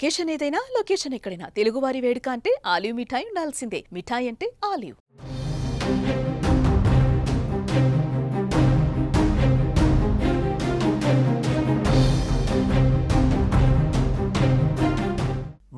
Occasion ఏదైనా location ఎక్కడైనా తెలుగువారి వేడుక అంటే ఆలివ్ మిఠాయి ఉండాల్సిందే. మిఠాయి అంటే ఆలివ్.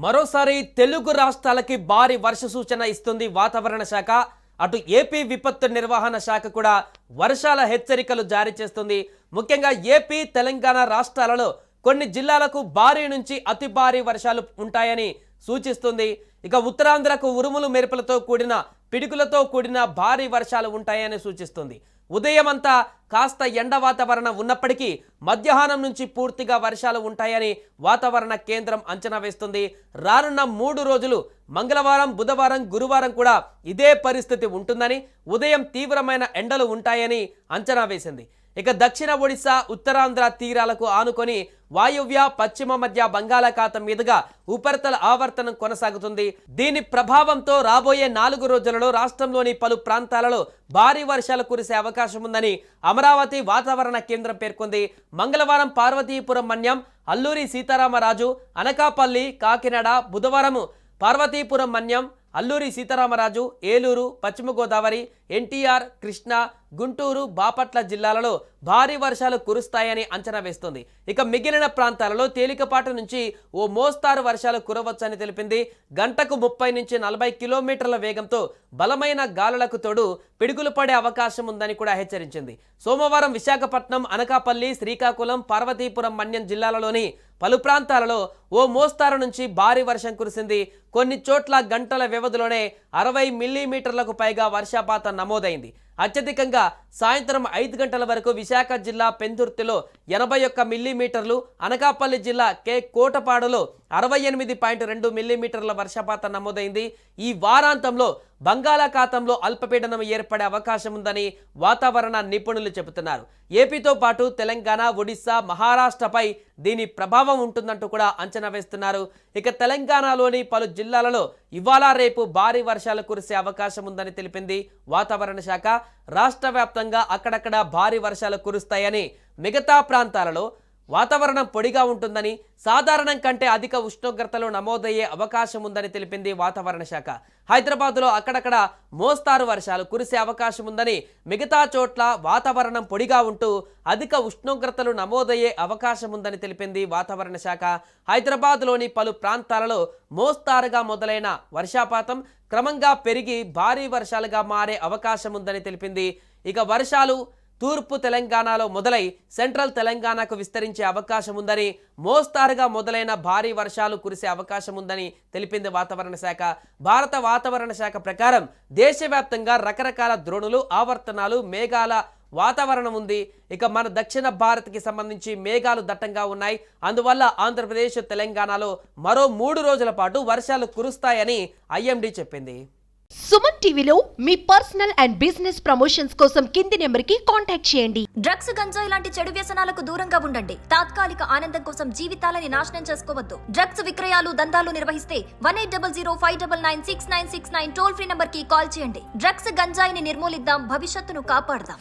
మరోసారి తెలుగు రాష్ట్రాలకి భారీ వర్ష సూచన ఇస్తుంది వాతావరణ శాఖ. అటు ఏపీ విపత్తు నిర్వహణ శాఖ కూడా వర్షాల హెచ్చరికలు జారీ చేస్తుంది. ముఖ్యంగా ఏపీ తెలంగాణ రాష్ట్రాలలో కొన్ని జిల్లాలకు భారీ నుంచి అతి భారీ వర్షాలు ఉంటాయని సూచిస్తుంది. ఇక ఉత్తరాంధ్రకు ఉరుములు మెరుపులతో కూడిన పిడుగులతో కూడిన భారీ వర్షాలు ఉంటాయని సూచిస్తుంది. ఉదయం అంతా కాస్త ఎండ వాతావరణం ఉన్నప్పటికీ మధ్యాహ్నం నుంచి పూర్తిగా వర్షాలు ఉంటాయని వాతావరణ కేంద్రం అంచనా వేస్తుంది. రానున్న 3 రోజులు మంగళవారం, బుధవారం, గురువారం కూడా ఇదే పరిస్థితి ఉంటుందని, ఉదయం తీవ్రమైన ఎండలు ఉంటాయని అంచనా వేసింది. ఇక దక్షిణ ఒడిశా, ఉత్తరాంధ్ర తీరాలకు ఆనుకొని వాయువ్య, పశ్చిమ మధ్య బంగాళాఖాతం మీదుగా ఉపరితల ఆవర్తనం కొనసాగుతుంది. దీని ప్రభావంతో రాబోయే 4 రోజులలో రాష్ట్రంలోని పలు ప్రాంతాలలో భారీ వర్షాలు కురిసే అవకాశం ఉందని అమరావతి వాతావరణ కేంద్రం పేర్కొంది. మంగళవారం పార్వతీపురం మన్యం, అల్లూరి సీతారామరాజు, అనకాపల్లి, కాకినాడ, బుధవారం పార్వతీపురం మన్యం, అల్లూరి సీతారామరాజు, ఏలూరు, పశ్చిమ గోదావరి, ఎన్టీఆర్, కృష్ణా, గుంటూరు, బాపట్ల జిల్లాలలో భారీ వర్షాలు కురుస్తాయని అంచనా వేస్తుంది. ఇక మిగిలిన ప్రాంతాలలో తేలికపాటి నుంచి ఓ మోస్తారు వర్షాలు కురవచ్చని తెలిపింది. గంటకు 30 నుంచి 40 కిలోమీటర్ల వేగంతో బలమైన గాలులకు తోడు పిడుగులు పడే అవకాశం ఉందని కూడా హెచ్చరించింది. సోమవారం విశాఖపట్నం, అనకాపల్లి, శ్రీకాకుళం, పార్వతీపురం మన్యం జిల్లాలలోని పలు ప్రాంతాలలో ఓ మోస్తారు నుంచి భారీ వర్షం కురిసింది. కొన్ని చోట్ల గంటల వ్యవధిలోనే 60 మిల్లీమీటర్లకు పైగా వర్షపాతం నమోదైంది. అత్యధికంగా సాయంత్రం 5 గంటల వరకు విశాఖ జిల్లా పెందుర్తిలో 81 మిల్లీమీటర్లు, అనకాపల్లి జిల్లా కోటపాడులో 68.2 మిల్లీమీటర్ల వర్షపాతం నమోదైంది. ఈ వారాంతంలో బంగాళాఖాతంలో అల్పపీడనం ఏర్పడే అవకాశం ఉందని వాతావరణ నిపుణులు చెబుతున్నారు. ఏపీతో పాటు తెలంగాణ, ఒడిశా, మహారాష్ట్రపై దీని ప్రభావం ఉంటుందంటూ కూడా అంచనా వేస్తున్నారు. ఇక తెలంగాణలోని పలు జిల్లాలలో ఇవాళ, రేపు భారీ వర్షాలు కురిసే అవకాశం ఉందని తెలిపింది వాతావరణ శాఖ. రాష్ట్ర వ్యాప్తంగా అక్కడక్కడ భారీ వర్షాలు కురుస్తాయని, మిగతా ప్రాంతాలలో వాతావరణం పొడిగా ఉంటుందని, సాధారణం కంటే అధిక ఉష్ణోగ్రతలు నమోదయ్యే అవకాశం ఉందని తెలిపింది వాతావరణ శాఖ. హైదరాబాద్లో అక్కడక్కడ మోస్తారు వర్షాలు కురిసే అవకాశం ఉందని, మిగతా చోట్ల వాతావరణం పొడిగా ఉంటూ అధిక ఉష్ణోగ్రతలు నమోదయ్యే అవకాశం ఉందని తెలిపింది వాతావరణ శాఖ. హైదరాబాద్లోని పలు ప్రాంతాలలో మోస్తారుగా మొదలైన వర్షపాతం క్రమంగా పెరిగి భారీ వర్షాలుగా మారే అవకాశం ఉందని తెలిపింది. ఇక వర్షాలు తూర్పు తెలంగాణలో మొదలై సెంట్రల్ తెలంగాణకు విస్తరించే అవకాశం ఉందని, మోస్తారుగా మొదలైన భారీ వర్షాలు కురిసే అవకాశం ఉందని తెలిపింది వాతావరణ శాఖ. భారత వాతావరణ శాఖ ప్రకారం దేశవ్యాప్తంగా రకరకాల ద్రోణులు, ఆవర్తనాలు, మేఘాల వాతావరణం ఉంది. ఇక మన దక్షిణ భారత్కి సంబంధించి మేఘాలు దట్టంగా ఉన్నాయి. అందువల్ల ఆంధ్రప్రదేశ్, తెలంగాణలో మరో 3 రోజుల పాటు వర్షాలు కురుస్తాయని ఐఎండీ చెప్పింది. సుమన్ టీవీలో మీ పర్సనల్ అండ్ బిజినెస్ ప్రమోషన్స్ కోసం కింది నెంబర్కి కాంటాక్ట్ చేయండి. డ్రగ్స్, గంజాయి లాంటి చెడు వ్యసనాలకు దూరంగా ఉండండి. తాత్కాలిక ఆనందం కోసం జీవితాలని నాశనం చేసుకోవద్దు. డ్రగ్స్ విక్రయాలు, దందాలు నిర్వహిస్తే 1800599696 టోల్ ఫ్రీ నంబర్ కి కాల్ చేయండి. డ్రగ్స్, గంజాయిని నిర్మూలిద్దాం, భవిష్యత్తును కాపాడదాం.